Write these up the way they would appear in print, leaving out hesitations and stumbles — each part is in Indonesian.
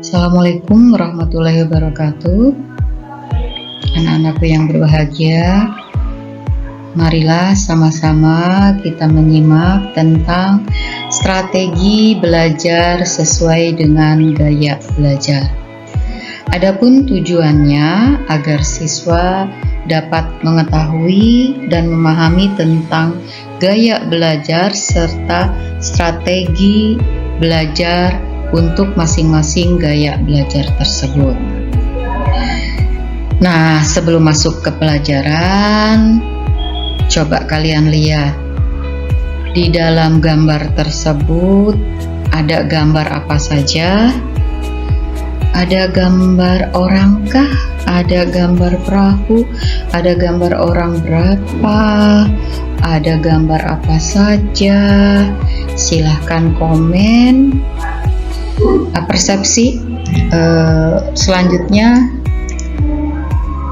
Assalamualaikum warahmatullahi wabarakatuh. Anak-anakku yang berbahagia, marilah sama-sama kita menyimak tentang strategi belajar sesuai dengan gaya belajar. Adapun tujuannya agar siswa dapat mengetahui dan memahami tentang gaya belajar serta strategi belajar untuk masing-masing gaya belajar tersebut. Nah, sebelum masuk ke pelajaran, coba kalian lihat di dalam gambar tersebut ada gambar apa saja? Ada gambar orangkah? Ada gambar perahu? Ada gambar orang berapa? Ada gambar apa saja? Silahkan komen. Persepsi selanjutnya,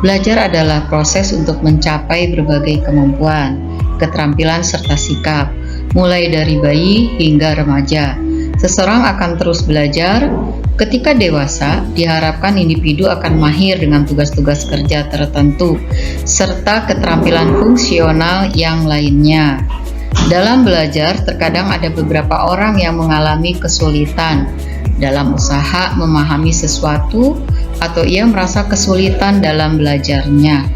belajar adalah proses untuk mencapai berbagai kemampuan, keterampilan serta sikap, mulai dari bayi hingga remaja. Seseorang akan terus belajar. Ketika dewasa, diharapkan individu akan mahir dengan tugas-tugas kerja tertentu serta keterampilan fungsional yang lainnya. Dalam belajar, terkadang ada beberapa orang yang mengalami kesulitan dalam usaha memahami sesuatu atau ia merasa kesulitan dalam belajarnya.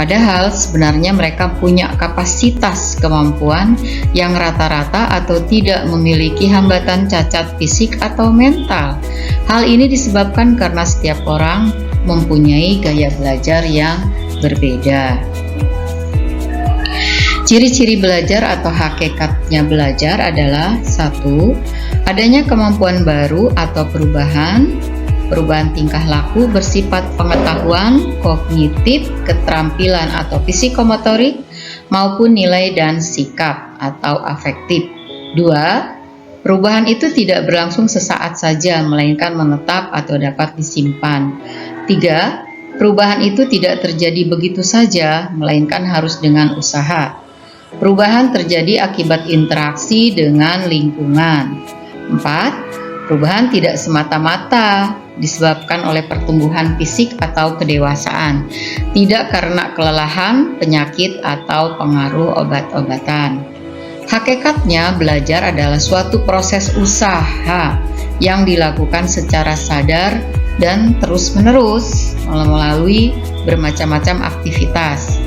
Padahal sebenarnya mereka punya kapasitas kemampuan yang rata-rata atau tidak memiliki hambatan cacat fisik atau mental. Hal ini disebabkan karena setiap orang mempunyai gaya belajar yang berbeda. Ciri-ciri belajar atau hakikatnya belajar adalah 1. Adanya kemampuan baru atau perubahan tingkah laku bersifat pengetahuan, kognitif, keterampilan atau psikomotorik, maupun nilai dan sikap atau afektif. 2. Perubahan itu tidak berlangsung sesaat saja, melainkan menetap atau dapat disimpan. 3. Perubahan itu tidak terjadi begitu saja, melainkan harus dengan usaha. Perubahan terjadi akibat interaksi dengan lingkungan. 4. Perubahan tidak semata-mata disebabkan oleh pertumbuhan fisik atau kedewasaan, tidak karena kelelahan, penyakit, atau pengaruh obat-obatan. Hakikatnya, belajar adalah suatu proses usaha yang dilakukan secara sadar dan terus-menerus melalui bermacam-macam aktivitas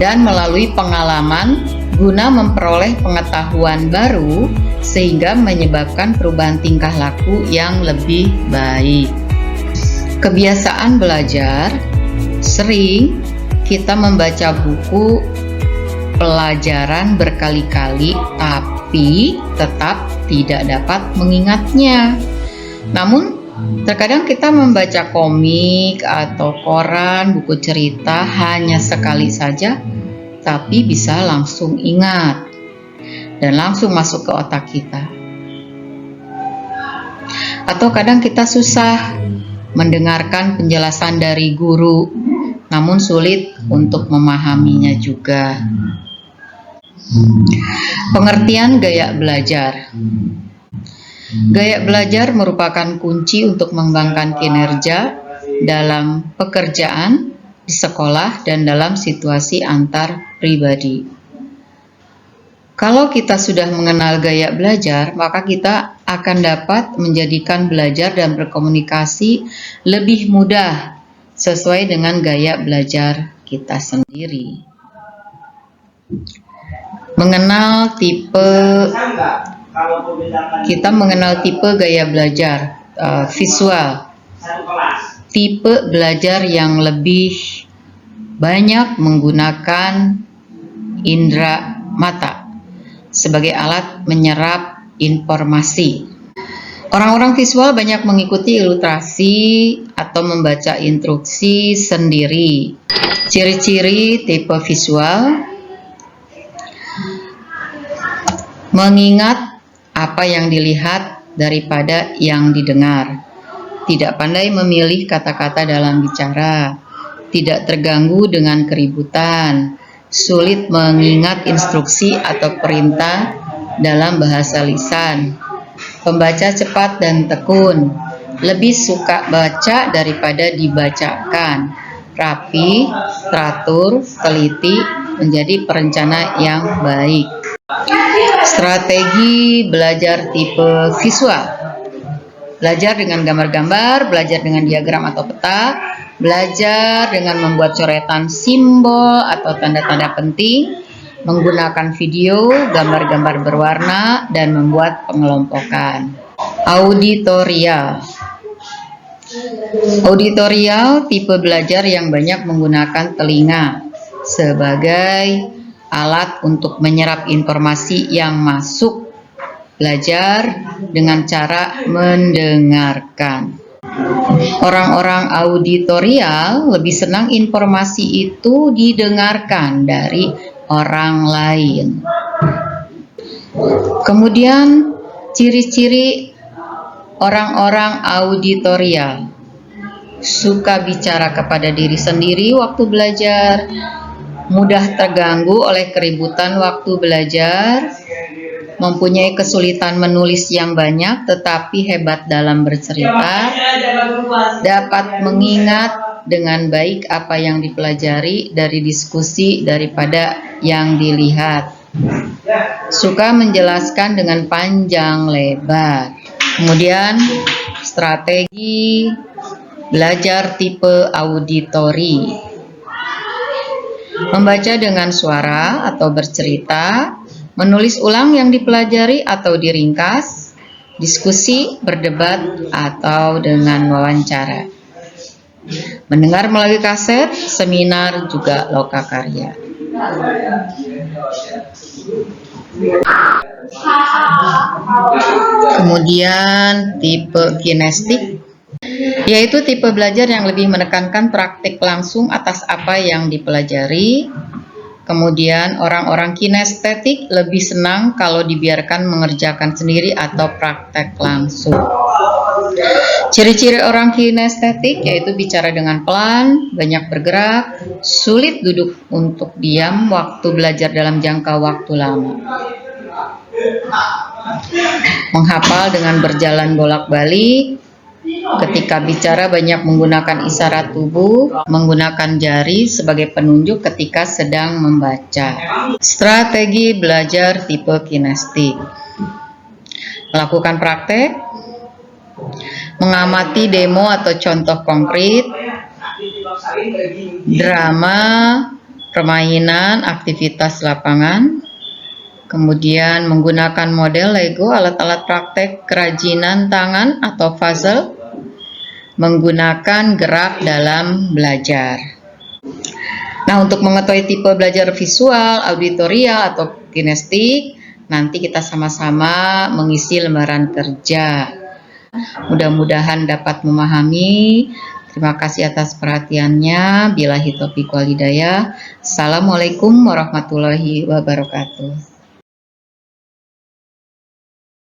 dan melalui pengalaman guna memperoleh pengetahuan baru sehingga menyebabkan perubahan tingkah laku yang lebih baik. Kebiasaan belajar, sering kita membaca buku pelajaran berkali-kali tapi tetap tidak dapat mengingatnya. Namun terkadang kita membaca komik atau koran, buku cerita hanya sekali saja tapi bisa langsung ingat dan langsung masuk ke otak kita. Atau kadang kita susah mendengarkan penjelasan dari guru, namun sulit untuk memahaminya juga. Pengertian gaya belajar. Gaya belajar merupakan kunci untuk mengembangkan kinerja dalam pekerjaan, di sekolah, dan dalam situasi antar pribadi. Kalau kita sudah mengenal gaya belajar, maka kita akan dapat menjadikan belajar dan berkomunikasi lebih mudah sesuai dengan gaya belajar kita sendiri. Kita mengenal tipe gaya belajar visual. Tipe belajar yang lebih banyak menggunakan indera mata sebagai alat menyerap informasi. Orang-orang visual banyak mengikuti ilustrasi atau membaca instruksi sendiri. Ciri-ciri tipe visual: mengingat apa yang dilihat daripada yang didengar. Tidak pandai memilih kata-kata dalam bicara, tidak terganggu dengan keributan, sulit mengingat instruksi atau perintah dalam bahasa lisan, pembaca cepat dan tekun, lebih suka baca daripada dibacakan. Rapi, teratur, teliti, menjadi perencana yang baik. Strategi belajar tipe visual. Belajar dengan gambar-gambar, belajar dengan diagram atau peta, belajar dengan membuat coretan simbol atau tanda-tanda penting, menggunakan video, gambar-gambar berwarna, dan membuat pengelompokan. Auditorial. Auditorial tipe belajar yang banyak menggunakan telinga sebagai alat untuk menyerap informasi yang masuk. Belajar dengan cara mendengarkan. Orang-orang auditorial lebih senang informasi itu didengarkan dari orang lain. Kemudian ciri-ciri orang-orang auditorial: suka bicara kepada diri sendiri waktu belajar, mudah terganggu oleh keributan waktu belajar, mempunyai kesulitan menulis yang banyak tetapi hebat dalam bercerita, dapat mengingat dengan baik apa yang dipelajari dari diskusi daripada yang dilihat, suka menjelaskan dengan panjang lebar. Kemudian strategi belajar tipe auditori: membaca dengan suara atau bercerita, menulis ulang yang dipelajari atau diringkas, diskusi, berdebat, atau dengan wawancara. Mendengar melalui kaset, seminar, juga lokakarya. Kemudian tipe kinestik, yaitu tipe belajar yang lebih menekankan praktik langsung atas apa yang dipelajari. Kemudian orang-orang kinestetik lebih senang kalau dibiarkan mengerjakan sendiri atau praktek langsung. Ciri-ciri orang kinestetik yaitu bicara dengan pelan, banyak bergerak, sulit duduk untuk diam waktu belajar dalam jangka waktu lama. Menghafal dengan berjalan bolak-balik. Ketika bicara banyak menggunakan isyarat tubuh, menggunakan jari sebagai penunjuk ketika sedang membaca. Strategi belajar tipe kinestik: melakukan praktek, mengamati demo atau contoh konkret, drama, permainan, aktivitas lapangan, kemudian menggunakan model Lego, alat-alat praktek kerajinan tangan atau puzzle, menggunakan gerak dalam belajar. Nah, untuk mengetahui tipe belajar visual, auditorial, atau kinestik, nanti kita sama-sama mengisi lembaran kerja. Mudah-mudahan dapat memahami. Terima kasih atas perhatiannya. Billahi taufiq wal hidayah. Assalamualaikum warahmatullahi wabarakatuh.